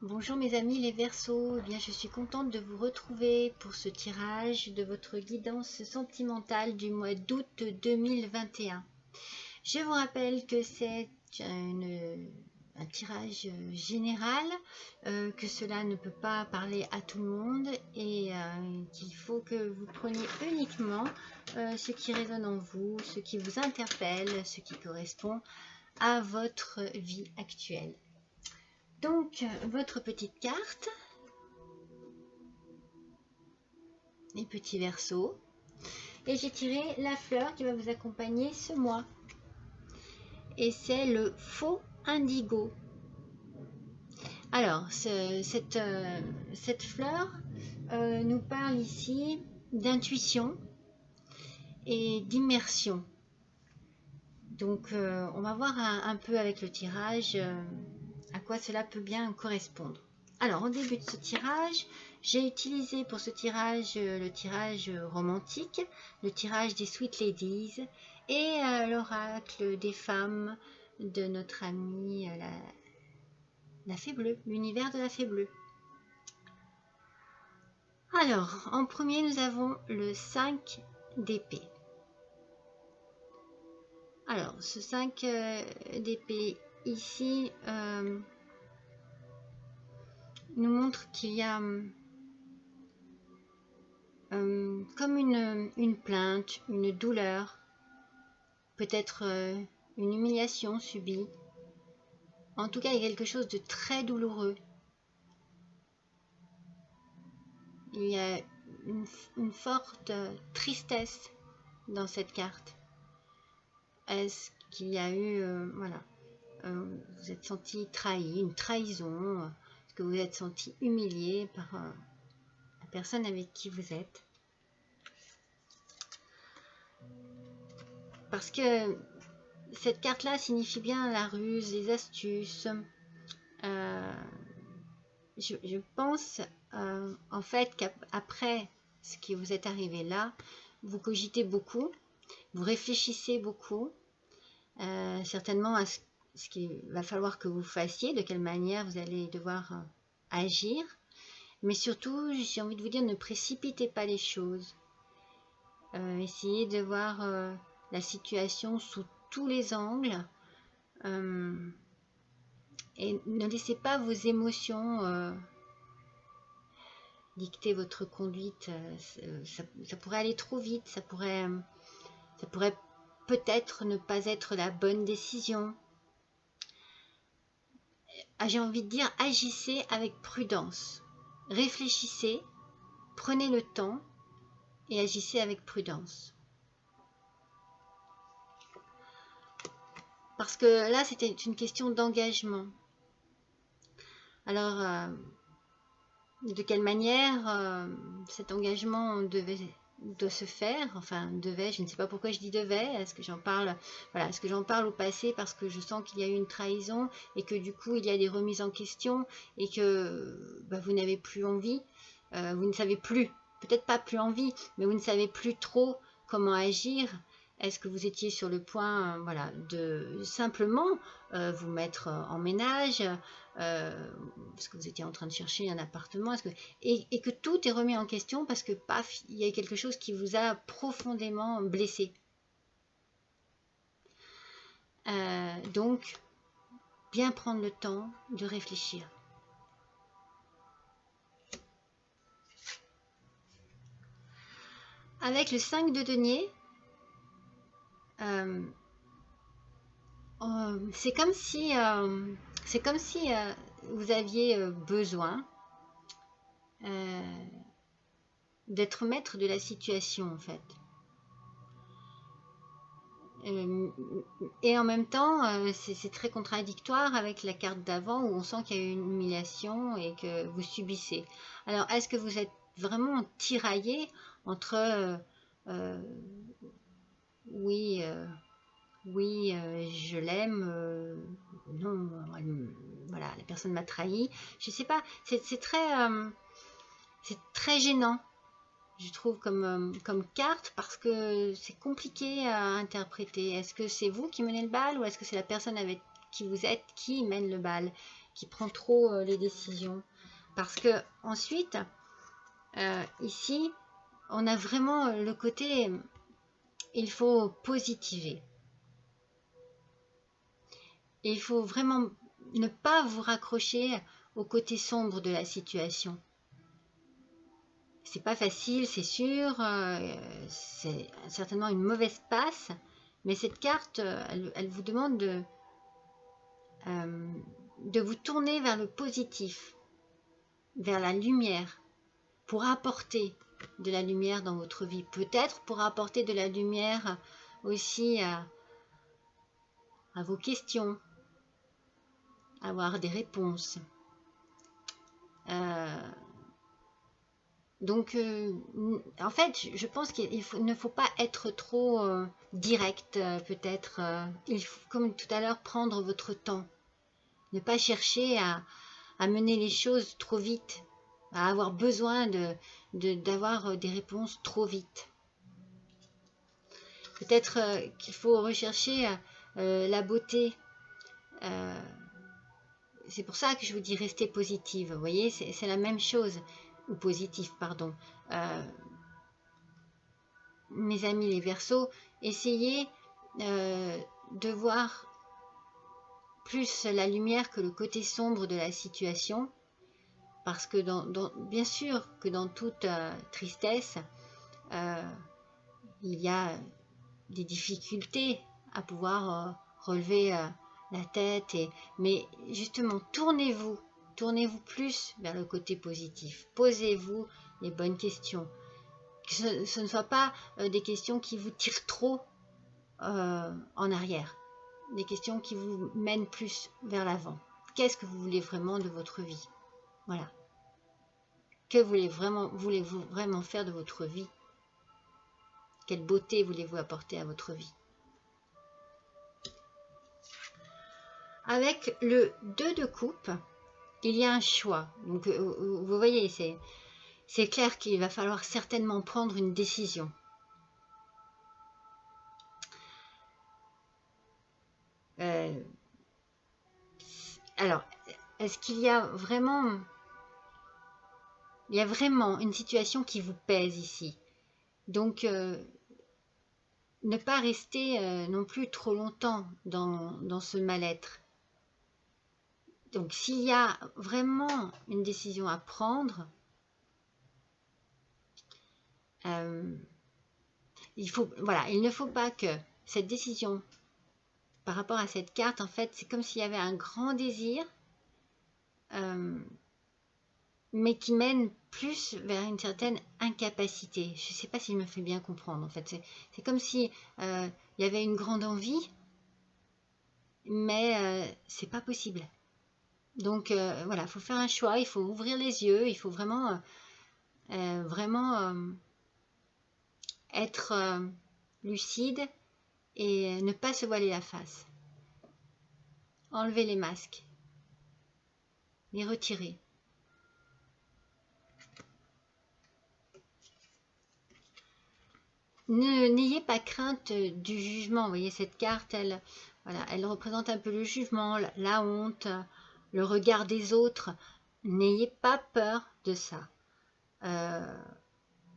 Bonjour mes amis les Verseaux, eh bien, je suis contente de vous retrouver pour ce tirage de votre guidance sentimentale du mois d'août 2021. Je vous rappelle que c'est un tirage général, que cela ne peut pas parler à tout le monde et qu'il faut que vous preniez uniquement ce qui résonne en vous, ce qui vous interpelle, ce qui correspond à votre vie actuelle. Donc, votre petite carte, les petits verseaux, et j'ai tiré la fleur qui va vous accompagner ce mois. Et c'est le faux indigo. Alors, cette fleur nous parle ici d'intuition et d'immersion. Donc, on va voir un peu avec le tirage à quoi cela peut bien correspondre. Alors, au début de ce tirage, j'ai utilisé pour ce tirage le tirage romantique, le tirage des Sweet Ladies et l'oracle des femmes de notre amie la Fée Bleue, l'univers de la Fée Bleue. Alors, en premier, nous avons le 5 d'épée. Alors, ce 5 d'épée ici nous montre qu'il y a comme une plainte, une douleur, peut-être une humiliation subie. En tout cas, il y a quelque chose de très douloureux. Il y a une forte tristesse dans cette carte. Est-ce qu'il y a eu, voilà, vous êtes senti trahi, une trahison, est-ce que vous êtes senti humilié par la personne avec qui vous êtes? Parce que cette carte-là signifie bien la ruse, les astuces. Je pense en fait qu'après ce qui vous est arrivé là, vous cogitez beaucoup, vous réfléchissez beaucoup, certainement à ce qu'il va falloir que vous fassiez, de quelle manière vous allez devoir agir. Mais surtout, j'ai envie de vous dire, ne précipitez pas les choses. Essayez de voir la situation sous tous les angles et ne laissez pas vos émotions dicter votre conduite. Ça pourrait aller trop vite, ça pourrait peut-être ne pas être la bonne décision. J'ai envie de dire, agissez avec prudence. Réfléchissez, prenez le temps et agissez avec prudence. Parce que là, c'était une question d'engagement. Alors, de quelle manière cet engagement doit se faire, enfin devait, je ne sais pas pourquoi je dis devait, est-ce que j'en parle, voilà, est-ce que j'en parle au passé parce que je sens qu'il y a eu une trahison et que du coup il y a des remises en question et que vous n'avez plus envie, vous ne savez plus, peut-être pas plus envie, mais vous ne savez plus trop comment agir. Est-ce que vous étiez sur le point voilà, de simplement vous mettre en ménage, parce que vous étiez en train de chercher un appartement, et que tout est remis en question parce que paf, il y a quelque chose qui vous a profondément blessé. Donc, bien prendre le temps de réfléchir. Avec le 5 de denier, c'est comme si vous aviez besoin d'être maître de la situation en fait. Et en même temps, c'est très contradictoire avec la carte d'avant où on sent qu'il y a eu une humiliation et que vous subissez. Alors, est-ce que vous êtes vraiment tiraillé entre oui, je l'aime, non, voilà, la personne m'a trahi. Je sais pas, c'est très gênant, je trouve, comme carte, parce que c'est compliqué à interpréter. Est-ce que c'est vous qui menez le bal ou est-ce que c'est la personne avec qui vous êtes, qui mène le bal, qui prend trop les décisions. Parce que ensuite, ici, on a vraiment le côté, il faut positiver. Et il faut vraiment ne pas vous raccrocher au côté sombre de la situation. C'est pas facile, c'est sûr, c'est certainement une mauvaise passe, mais cette carte, elle vous demande de vous tourner vers le positif, vers la lumière, pour apporter de la lumière dans votre vie. Peut-être pour apporter de la lumière aussi à vos questions, avoir des réponses. Donc, en fait, je pense qu'il ne faut pas être trop direct, peut-être. Il faut, comme tout à l'heure, prendre votre temps. Ne pas chercher à mener les choses trop vite, à avoir besoin d'avoir des réponses trop vite. Peut-être qu'il faut rechercher la beauté. C'est pour ça que je vous dis rester positive. Vous voyez, c'est la même chose. Ou positif, pardon. Mes amis les Verseaux, essayez de voir plus la lumière que le côté sombre de la situation, parce que bien sûr que dans toute tristesse, il y a des difficultés à pouvoir relever la tête, mais justement tournez-vous plus vers le côté positif, posez-vous les bonnes questions, que ce ne soit pas des questions qui vous tirent trop en arrière, des questions qui vous mènent plus vers l'avant. Qu'est-ce que vous voulez vraiment de votre vie? Voilà. Que voulez-vous vraiment faire de votre vie? Quelle beauté voulez-vous apporter à votre vie? Avec le 2 de coupe, il y a un choix. Donc, vous voyez, c'est clair qu'il va falloir certainement prendre une décision. Alors, est-ce qu'il y a vraiment... Il y a vraiment une situation qui vous pèse ici. Donc, ne pas rester non plus trop longtemps dans ce mal-être. Donc, s'il y a vraiment une décision à prendre, il ne faut pas que cette décision, par rapport à cette carte, en fait, c'est comme s'il y avait un grand désir, mais qui mène plus vers une certaine incapacité. Je ne sais pas s'il me fait bien comprendre, en fait. C'est comme si il y avait une grande envie, mais c'est pas possible. Donc, voilà, il faut faire un choix, il faut ouvrir les yeux, il faut vraiment être lucide et ne pas se voiler la face. Enlever les masques, les retirer. N'ayez pas crainte du jugement. Vous voyez, cette carte, elle représente un peu le jugement, la honte, le regard des autres. N'ayez pas peur de ça.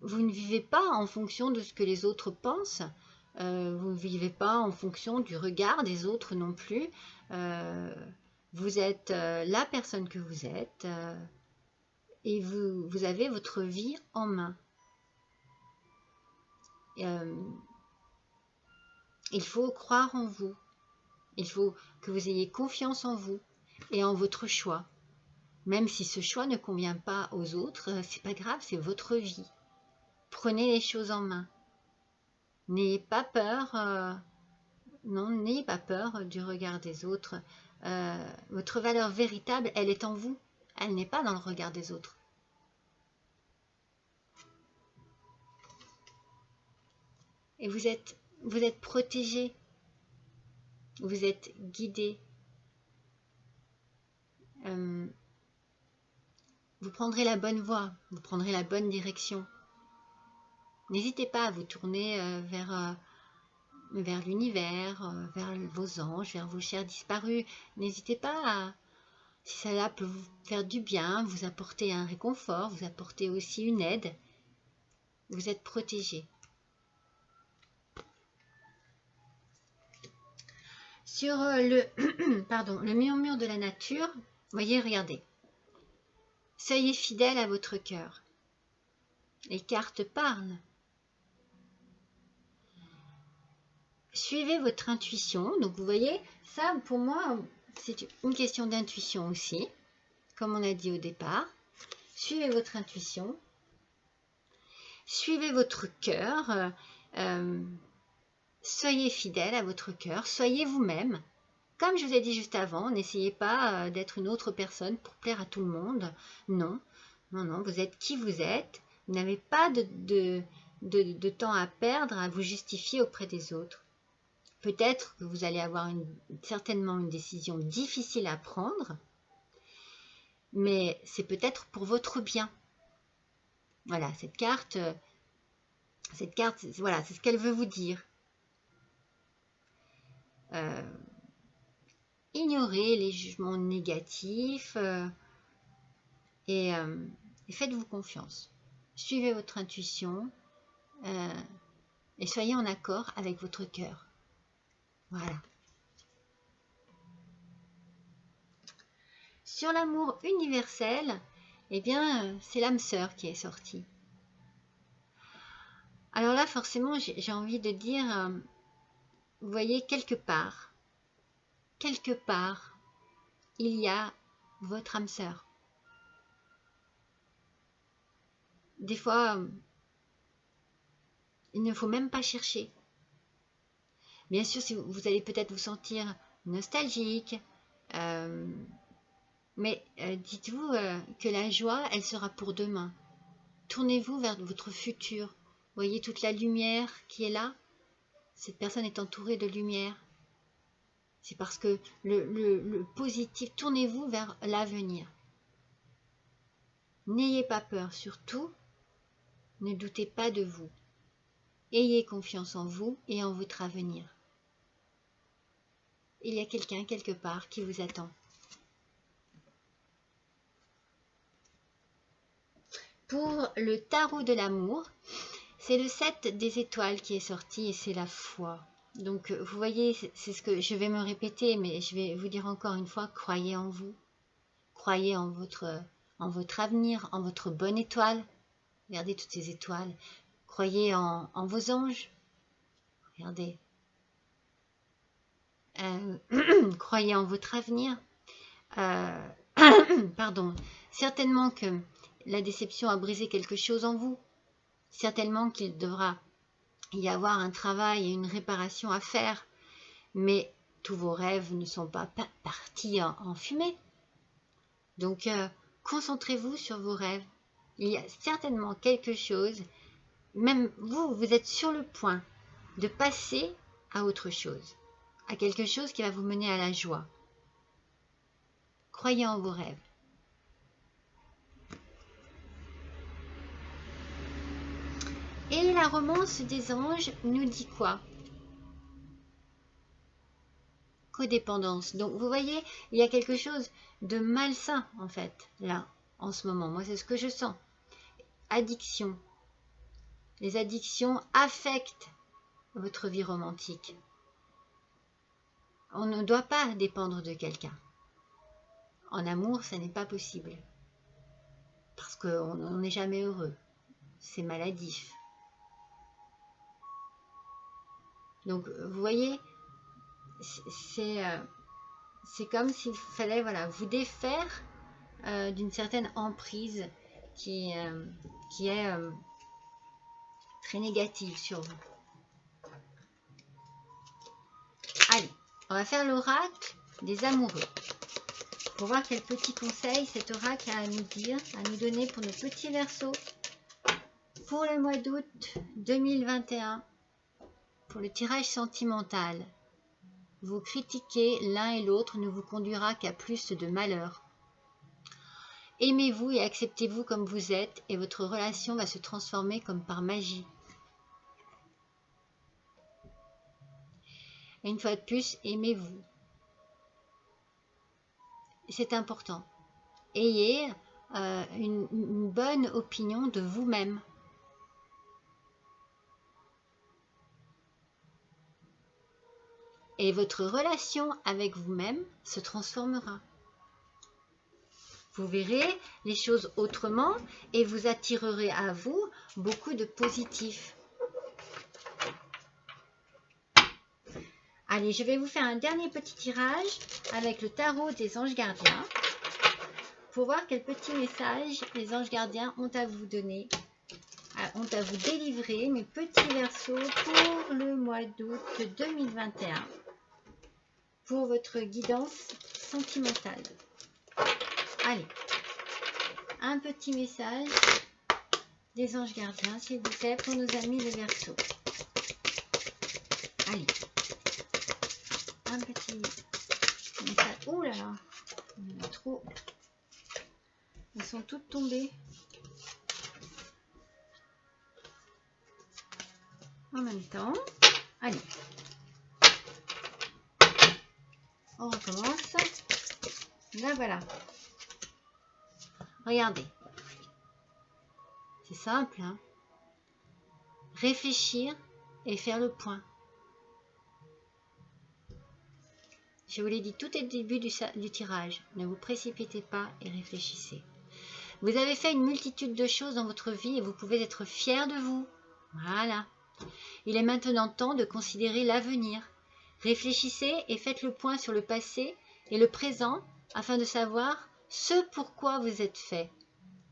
Vous ne vivez pas en fonction de ce que les autres pensent. Vous ne vivez pas en fonction du regard des autres non plus. Vous êtes la personne que vous êtes et vous avez votre vie en main. Il faut croire en vous. Il faut que vous ayez confiance en vous et en votre choix. Même si ce choix ne convient pas aux autres, c'est pas grave, c'est votre vie. Prenez les choses en main. N'ayez pas peur, non, n'ayez pas peur du regard des autres. Votre valeur véritable, elle est en vous. Elle n'est pas dans le regard des autres. Et vous êtes protégé. Vous êtes guidé. Vous prendrez la bonne voie. Vous prendrez la bonne direction. N'hésitez pas à vous tourner vers vers l'univers, vers vos anges, vers vos chers disparus. N'hésitez pas à, si cela peut vous faire du bien, vous apporter un réconfort, vous apporter aussi une aide, vous êtes protégé. Sur le murmure de la nature, voyez, regardez. Soyez fidèle à votre cœur. Les cartes parlent. Suivez votre intuition. Donc vous voyez, ça pour moi, c'est une question d'intuition aussi, comme on a dit au départ. Suivez votre intuition. Suivez votre cœur. Soyez fidèle à votre cœur. Soyez vous-même. Comme je vous ai dit juste avant, n'essayez pas d'être une autre personne pour plaire à tout le monde. Non, non, non, vous êtes qui vous êtes. Vous n'avez pas de temps à perdre à vous justifier auprès des autres. Peut-être que vous allez avoir certainement une décision difficile à prendre, mais c'est peut-être pour votre bien. Voilà, cette carte, voilà, c'est ce qu'elle veut vous dire. Ignorez les jugements négatifs et faites-vous confiance. Suivez votre intuition et soyez en accord avec votre cœur. Voilà. Sur l'amour universel, eh bien, c'est l'âme sœur qui est sortie. Alors là, forcément, j'ai envie de dire, vous voyez, quelque part, il y a votre âme sœur. Des fois, il ne faut même pas chercher. Bien sûr, si vous allez peut-être vous sentir nostalgique, mais dites-vous que la joie, elle sera pour demain. Tournez-vous vers votre futur. Voyez toute la lumière qui est là. Cette personne est entourée de lumière. C'est parce que le positif, tournez-vous vers l'avenir. N'ayez pas peur, surtout, ne doutez pas de vous. Ayez confiance en vous et en votre avenir. Il y a quelqu'un quelque part qui vous attend. Pour le tarot de l'amour, c'est le 7 des étoiles qui est sorti et c'est la foi. Donc vous voyez, c'est ce que je vais me répéter, mais je vais vous dire encore une fois, croyez en vous. Croyez en votre avenir, en votre bonne étoile. Regardez toutes ces étoiles. Croyez en vos anges. Regardez. Croyez en votre avenir. Pardon. Certainement que la déception a brisé quelque chose en vous. Certainement qu'il devra y avoir un travail et une réparation à faire. Mais tous vos rêves ne sont pas partis en fumée. Donc, concentrez-vous sur vos rêves. Il y a certainement quelque chose, même vous êtes sur le point de passer à autre chose, à quelque chose qui va vous mener à la joie. Croyez en vos rêves. Et la romance des anges nous dit quoi? Codépendance. Donc vous voyez, il y a quelque chose de malsain en fait, là, en ce moment. Moi, c'est ce que je sens. Addiction. Les addictions affectent votre vie romantique. On ne doit pas dépendre de quelqu'un. En amour, ça n'est pas possible. Parce qu'on n'est jamais heureux. C'est maladif. Donc, vous voyez, c'est comme s'il fallait vous défaire d'une certaine emprise qui est très négative sur vous. Allez, on va faire l'oracle des amoureux. Pour voir quel petit conseil cet oracle a à nous dire, à nous donner pour nos petits Verseaux pour le mois d'août 2021, pour le tirage sentimental. Vous critiquer l'un et l'autre ne vous conduira qu'à plus de malheur. Aimez-vous et acceptez-vous comme vous êtes et votre relation va se transformer comme par magie. Et une fois de plus, aimez-vous. C'est important. Ayez une bonne opinion de vous-même. Et votre relation avec vous-même se transformera. Vous verrez les choses autrement et vous attirerez à vous beaucoup de positif. Allez, je vais vous faire un dernier petit tirage avec le tarot des anges gardiens pour voir quel petit message les anges gardiens ont à vous donner, ont à vous délivrer, mes petits Verseaux, pour le mois d'août 2021, pour votre guidance sentimentale. Allez, un petit message des anges gardiens, s'il vous plaît, pour nos amis les Verseaux. Allez, un petit message. Oh là là, il y en a trop. Elles sont toutes tombées. En même temps. Allez. On recommence. Là, voilà. Regardez. C'est simple, hein? Réfléchir et faire le point. Je vous l'ai dit tout au début du tirage. Ne vous précipitez pas et réfléchissez. Vous avez fait une multitude de choses dans votre vie et vous pouvez être fiers de vous. Voilà. Il est maintenant temps de considérer l'avenir. Réfléchissez et faites le point sur le passé et le présent afin de savoir ce pourquoi vous êtes fait.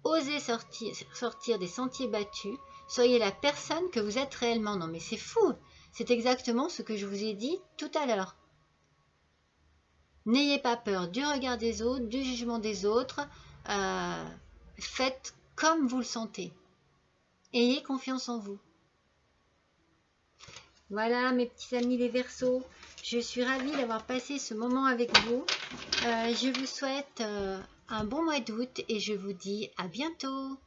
Osez sortir des sentiers battus. Soyez la personne que vous êtes réellement. Non mais c'est fou. C'est exactement ce que je vous ai dit tout à l'heure. N'ayez pas peur du regard des autres, du jugement des autres. Faites comme vous le sentez. Ayez confiance en vous. Voilà mes petits amis les Verseaux. Je suis ravie d'avoir passé ce moment avec vous. Je vous souhaite un bon mois d'août et je vous dis à bientôt.